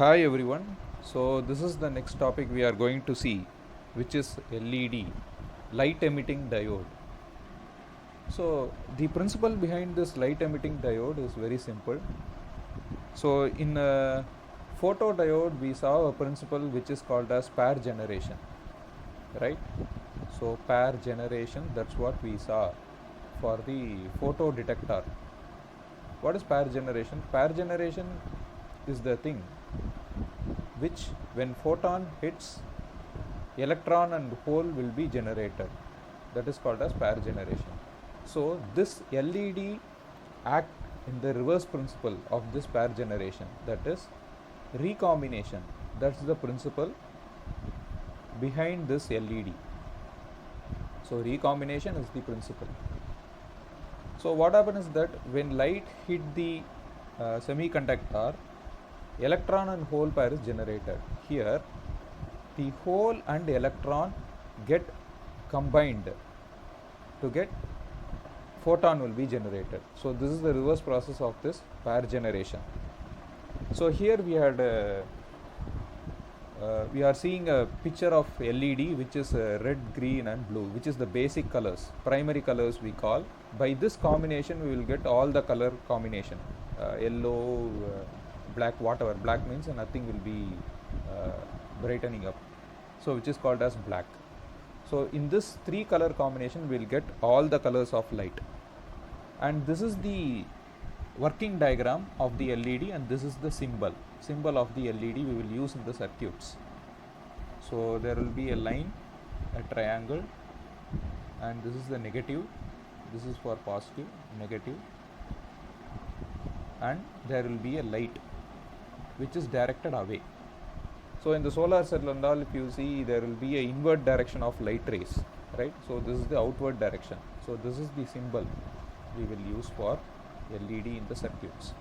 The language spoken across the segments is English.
Hi everyone. So this is the next topic we are going to see, which is LED, light emitting diode. So the principle behind this light emitting diode is very simple. So in a photodiode we saw a principle which is called as pair generation, right? So pair generation, that's what we saw for the photo detector. What is pair generation? Pair generation is the thing which when photon hits, electron and hole will be generated. That is called as pair generation. So this LED act in the reverse principle of this pair generation, that is recombination. That's the principle behind this LED. So recombination is the principle. So what happens is that when light hit the semiconductor, electron and hole pair is generated. Here the hole and electron get combined to get photon will be generated. So this is the reverse process of this pair generation. So here we are seeing a picture of LED which is red, green and blue, which is the basic colors, primary colors we call. By this combination we will get all the color combination, yellow, black, whatever. Black means nothing will be brightening up, so which is called as black. So in this three color combination we will get all the colors of light, and this is the working diagram of the LED, and this is the symbol of the LED we will use in the circuits. So there will be a line, a triangle, and this is the negative, this is for positive, negative, and there will be a light which is directed away. So in the solar cell and all, if you see, there will be a inward direction of light rays, right? So this is the outward direction. So this is the symbol we will use for LED in the circuits.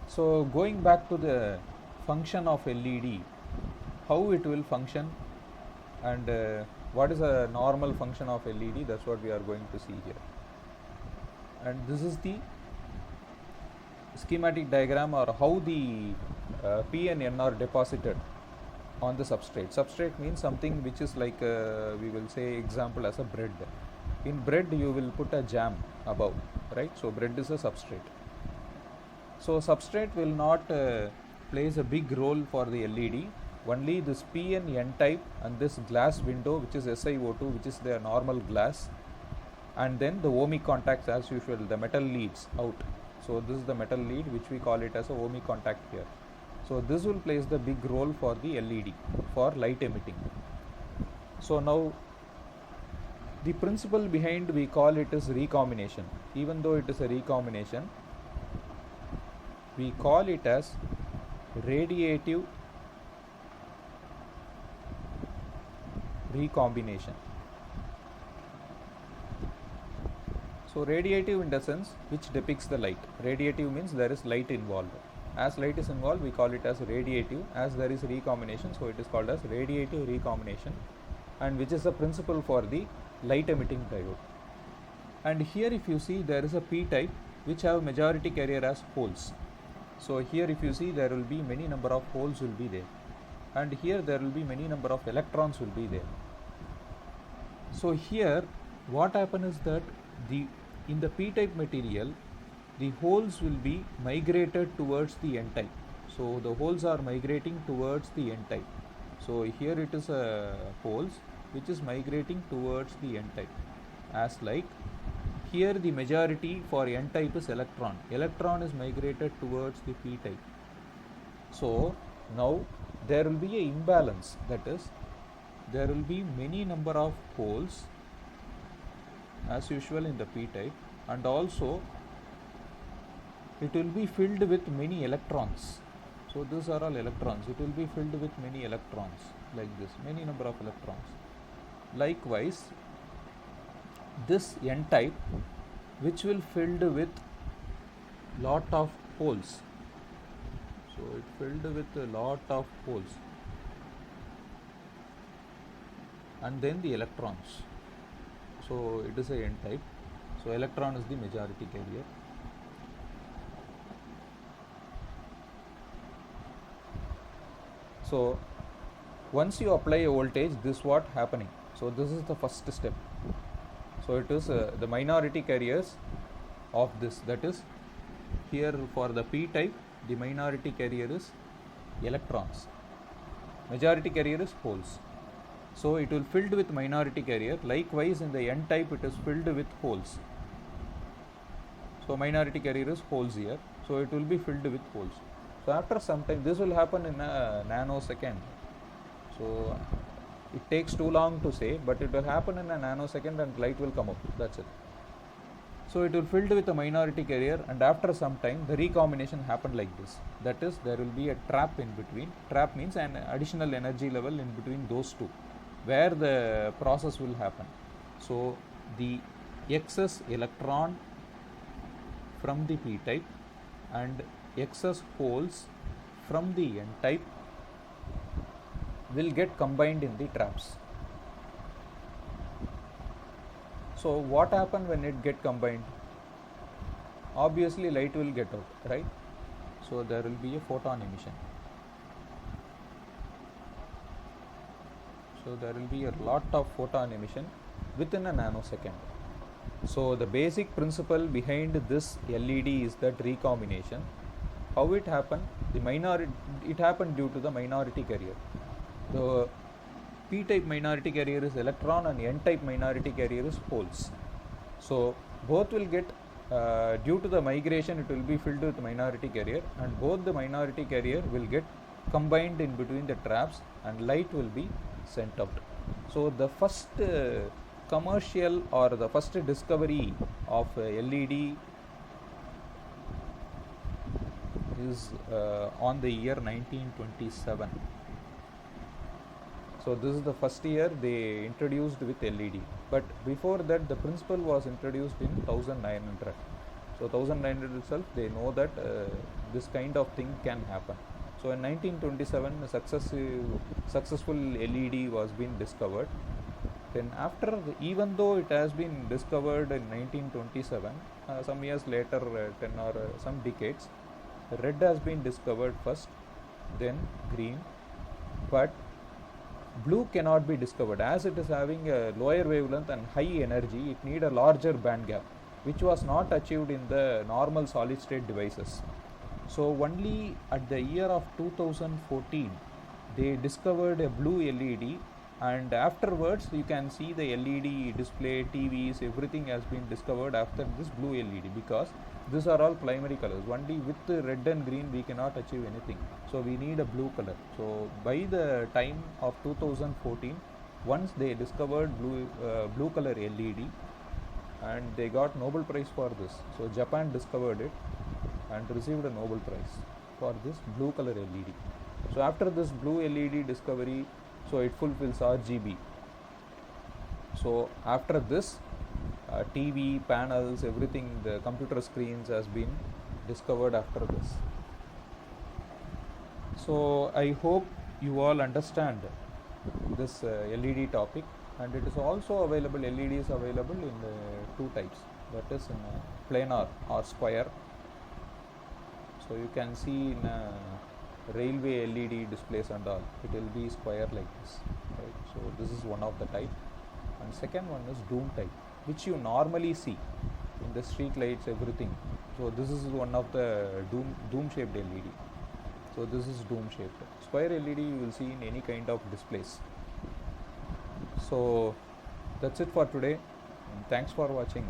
So going back to the function of LED, how it will function, and what is a normal function of LED, that's what we are going to see here. And this is the schematic diagram, or how the P and N are deposited on the substrate. Substrate means something which is like we will say example as a bread. In bread you will put a jam above, right? So bread is a substrate. So substrate will not plays a big role for the LED. Only this P and N type and this glass window, which is SiO2, which is the normal glass, and then the ohmic contacts as usual, the metal leads out. So this is the metal lead which we call it as a ohmic contact here. So this will plays the big role for the LED for light emitting. So now the principle behind, we call it as recombination. Even though it is a recombination, we call it as radiative recombination. So radiative in the sense which depicts the light. Radiative means there is light involved. As light is involved, we call it as radiative. As there is recombination, so it is called as radiative recombination, and which is a principle for the light emitting diode. And here if you see, there is a P type which have majority carrier as holes. So here if you see, there will be many number of holes will be there, and here there will be many number of electrons will be there. So here what happens is that in the P type material, the holes will be migrated towards the N type. So the holes are migrating towards the N type. So here it is a holes which is migrating towards the N type. As like here the majority for N type is electron. Electron is migrated towards the P type. So now there will be an imbalance, that is there will be many number of holes as usual in the P type, and also it will be filled with many electrons. So these are all electrons. It will be filled with many electrons like this, many number of electrons. Likewise, this N type, which will filled with lot of holes. So it filled with a lot of holes, and then the electrons. So it is a N type. So electron is the majority carrier. So once you apply a voltage, this what happening. So this is the first step. So it is the minority carriers of this, that is here for the p type the minority carrier is electrons, majority carrier is holes. So it will filled with minority carrier. Likewise in the n type it is filled with holes. So minority carrier is holes here, so it will be filled with holes. So after some time, this will happen in a nanosecond. So it takes too long to say, but it will happen in a nanosecond and light will come up, that's it. So it will filled with a minority carrier, and after some time the recombination happened like this. That is, there will be a trap in between. Trap means an additional energy level in between those two, where the process will happen. So the excess electron from the p type and excess holes from the n type will get combined in the traps. So what happen when it get combined? Obviously light will get out, right? So there will be a photon emission. So there will be a lot of photon emission within a nanosecond. So the basic principle behind this LED is that recombination. How it happened? It happened due to the minority carrier. The p-type minority carrier is electron and n-type minority carrier is holes. So both will get due to the migration, it will be filled with minority carrier, and both the minority carrier will get combined in between the traps and light will be sent out. So the first commercial or the first discovery of LED is on the year 1927. So this is the first year they introduced with LED, but before that the principle was introduced in 1900. So 1900 itself they know that this kind of thing can happen. So in 1927 a successful LED was being discovered. Then after, even though it has been discovered in 1927, some years later, 10 or some decades, red has been discovered first, then green, but blue cannot be discovered as it is having a lower wavelength and high energy. It need a larger band gap, which was not achieved in the normal solid state devices. So only at the year of 2014 they discovered a blue LED, and afterwards you can see the LED display, TVs, everything has been discovered after this blue LED, because these are all primary colors. Only with the red and green we cannot achieve anything, so we need a blue color. So by the time of 2014, once they discovered blue color LED, and they got Nobel Prize for this. So Japan discovered it and received a Nobel Prize for this blue color LED. So after this blue LED discovery, so it fulfills RGB. So after this TV, panels, everything, the computer screens has been discovered after this. So I hope you all understand this LED topic, and it is also available, LED is available in two types, that is in planar or square. So you can see in railway LED displays and all, it will be square like this, right? So this is one of the type, and second one is dome type, which you normally see in the street lights, everything. So this is one of the dome shaped LED. So this is dome shaped. Square LED you will see in any kind of displays. So that's it for today, and thanks for watching.